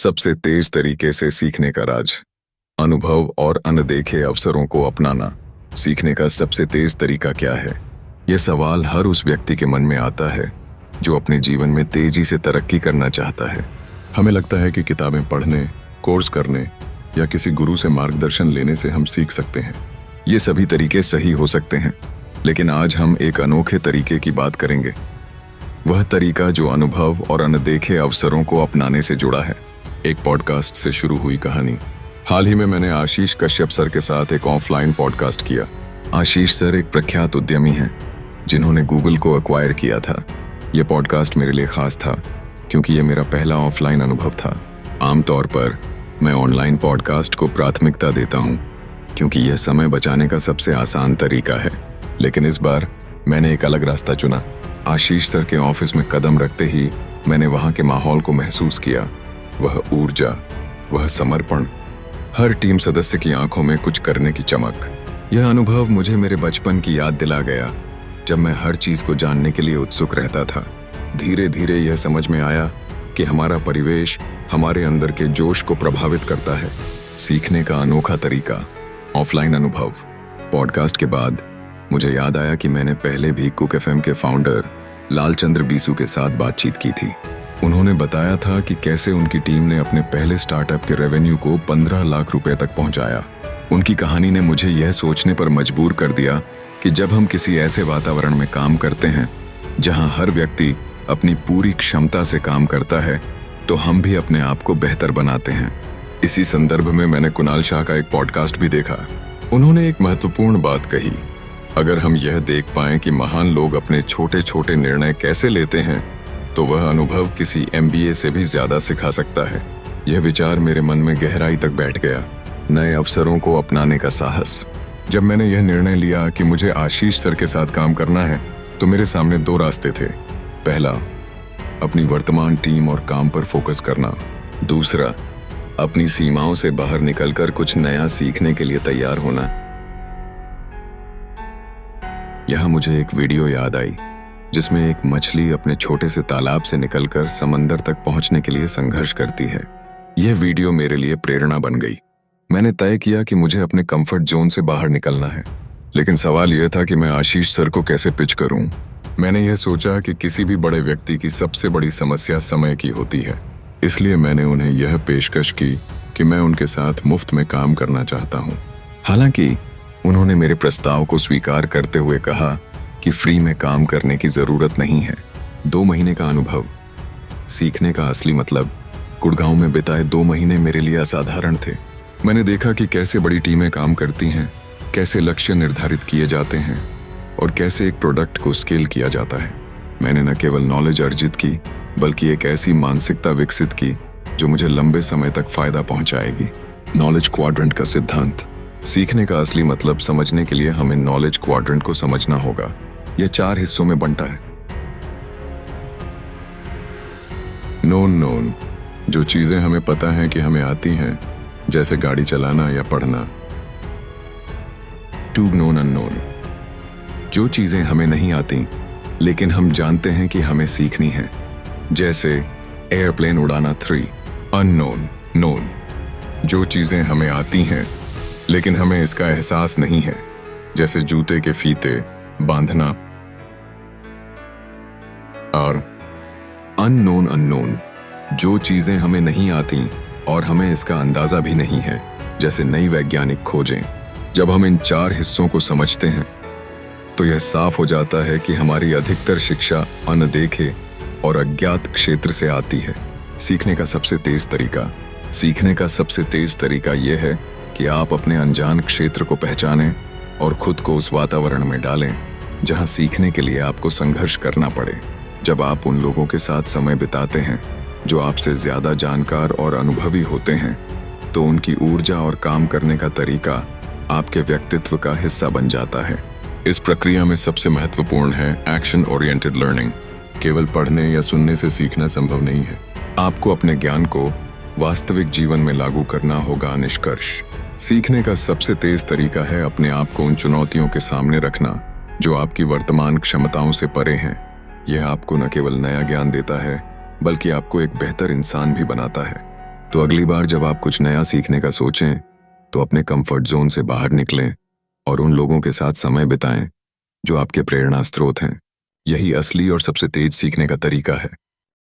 सबसे तेज तरीके से सीखने का राज। अनुभव और अनदेखे अवसरों को अपनाना। सीखने का सबसे तेज तरीका क्या है? यह सवाल हर उस व्यक्ति के मन में आता है जो अपने जीवन में तेजी से तरक्की करना चाहता है। हमें लगता है कि किताबें पढ़ने, कोर्स करने या किसी गुरु से मार्गदर्शन लेने से हम सीख सकते हैं। ये सभी तरीके सही हो सकते हैं, लेकिन आज हम एक अनोखे तरीके की बात करेंगे। वह तरीका जो अनुभव और अनदेखे अवसरों को अपनाने से जुड़ा है। एक पॉडकास्ट से शुरू हुई कहानी। हाल ही में मैंने आशीष कश्यप सर के साथ एक ऑफलाइन पॉडकास्ट किया। आशीष सर एक प्रख्यात उद्यमी हैं जिन्होंने गूगल को एक्वायर किया था। यह पॉडकास्ट मेरे लिए खास था क्योंकि यह मेरा पहला ऑफलाइन अनुभव था। आमतौर पर मैं ऑनलाइन पॉडकास्ट को प्राथमिकता देता हूं क्योंकि यह समय बचाने का सबसे आसान तरीका है, लेकिन इस बार मैंने एक अलग रास्ता चुना। आशीष सर के ऑफिस में कदम रखते ही मैंने वहां के माहौल को महसूस किया। वह ऊर्जा, वह समर्पण, हर टीम सदस्य की आंखों में कुछ करने की चमक। यह अनुभव मुझे मेरे बचपन की याद दिला गया जब मैं हर चीज को जानने के लिए उत्सुक रहता था। धीरे धीरे यह समझ में आया कि हमारा परिवेश हमारे अंदर के जोश को प्रभावित करता है। सीखने का अनोखा तरीका, ऑफलाइन अनुभव। पॉडकास्ट के बाद मुझे याद आया कि मैंने पहले भी कुक एफएम के फाउंडर लालचंद्र बीसू के साथ बातचीत की थी। उन्होंने बताया था कि कैसे उनकी टीम ने अपने पहले स्टार्टअप के रेवेन्यू को 15 लाख रुपए तक पहुंचाया। उनकी कहानी ने मुझे यह सोचने पर मजबूर कर दिया कि जब हम किसी ऐसे वातावरण में काम करते हैं जहां हर व्यक्ति अपनी पूरी क्षमता से काम करता है, तो हम भी अपने आप को बेहतर बनाते हैं। इसी संदर्भ में मैंने कुणाल शाह का एक पॉडकास्ट भी देखा। उन्होंने एक महत्वपूर्ण बात कही। अगर हम यह देख पाएं कि महान लोग अपने छोटे छोटे निर्णय कैसे लेते हैं, तो वह अनुभव किसी MBA से भी ज्यादा सिखा सकता है। यह विचार मेरे मन में गहराई तक बैठ गया। नए अवसरों को अपनाने का साहस। जब मैंने यह निर्णय लिया कि मुझे आशीष सर के साथ काम करना है, तो मेरे सामने 2 रास्ते थे। पहला, अपनी वर्तमान टीम और काम पर फोकस करना। दूसरा, अपनी सीमाओं से बाहर निकलकर कुछ नया सीखने के लिए तैयार होना। यहां मुझे एक वीडियो याद आई जिसमें एक मछली अपने छोटे से तालाब से निकलकर समंदर तक पहुंचने के लिए संघर्ष करती है। यह वीडियो मेरे लिए प्रेरणा बन गई। मैंने तय किया कि मुझे अपने कंफर्ट जोन से बाहर निकलना है, लेकिन सवाल यह था कि मैं आशीष सर को कैसे पिच करूं। मैंने यह सोचा कि किसी भी बड़े व्यक्ति की सबसे बड़ी समस्या समय की होती है, इसलिए मैंने उन्हें यह पेशकश की कि मैं उनके साथ मुफ्त में काम करना चाहता हूँ। हालांकि उन्होंने मेरे प्रस्ताव को स्वीकार करते हुए कहा कि फ्री में काम करने की जरूरत नहीं है। 2 महीने का अनुभव। सीखने का असली मतलब। गुड़गांव में बिताए 2 महीने मेरे लिए असाधारण थे। मैंने देखा कि कैसे बड़ी टीमें काम करती हैं, कैसे लक्ष्य निर्धारित किए जाते हैं और कैसे एक प्रोडक्ट को स्केल किया जाता है। मैंने न केवल नॉलेज अर्जित की, बल्कि एक ऐसी मानसिकता विकसित की जो मुझे लंबे समय तक फायदा पहुंचाएगी। नॉलेज क्वाड्रेंट का सिद्धांत। सीखने का असली मतलब समझने के लिए हमें नॉलेज क्वाड्रेंट को समझना होगा। यह 4 हिस्सों में बंटा है। नोन, जो चीजें हमें पता है कि हमें आती हैं, जैसे गाड़ी चलाना या पढ़ना। टू नोन अननोन, जो चीजें हमें नहीं आती लेकिन हम जानते हैं कि हमें सीखनी है, जैसे एयरप्लेन उड़ाना। 3 अननोन, जो चीजें हमें आती हैं लेकिन हमें इसका एहसास नहीं है, जैसे जूते के फीते बांधना। और अननोन, जो चीजें हमें नहीं आती और हमें इसका अंदाजा भी नहीं है, जैसे नई वैज्ञानिक खोजें। जब हम इन 4 हिस्सों को समझते हैं तो यह साफ हो जाता है कि हमारी अधिकतर शिक्षा अनदेखे और अज्ञात क्षेत्र से आती है। सीखने का सबसे तेज तरीका यह है कि आप अपने अनजान क्षेत्र को पहचानें और खुद को उस वातावरण में डालें जहां सीखने के लिए आपको संघर्ष करना पड़े। जब आप उन लोगों के साथ समय बिताते हैं जो आपसे ज्यादा जानकार और अनुभवी होते हैं, तो उनकी ऊर्जा और काम करने का तरीका आपके व्यक्तित्व का हिस्सा बन जाता है। इस प्रक्रिया में सबसे महत्वपूर्ण है एक्शन ओरिएंटेड लर्निंग। केवल पढ़ने या सुनने से सीखना संभव नहीं है। आपको अपने ज्ञान को वास्तविक जीवन में लागू करना होगा। निष्कर्ष, सीखने का सबसे तेज तरीका है अपने आप को उन चुनौतियों के सामने रखना जो आपकी वर्तमान क्षमताओं से परे हैं। यह आपको न केवल नया ज्ञान देता है, बल्कि आपको एक बेहतर इंसान भी बनाता है। तो अगली बार जब आप कुछ नया सीखने का सोचें तो अपने कंफर्ट जोन से बाहर निकलें और उन लोगों के साथ समय बिताएं जो आपके प्रेरणा स्रोत हैं। यही असली और सबसे तेज सीखने का तरीका है।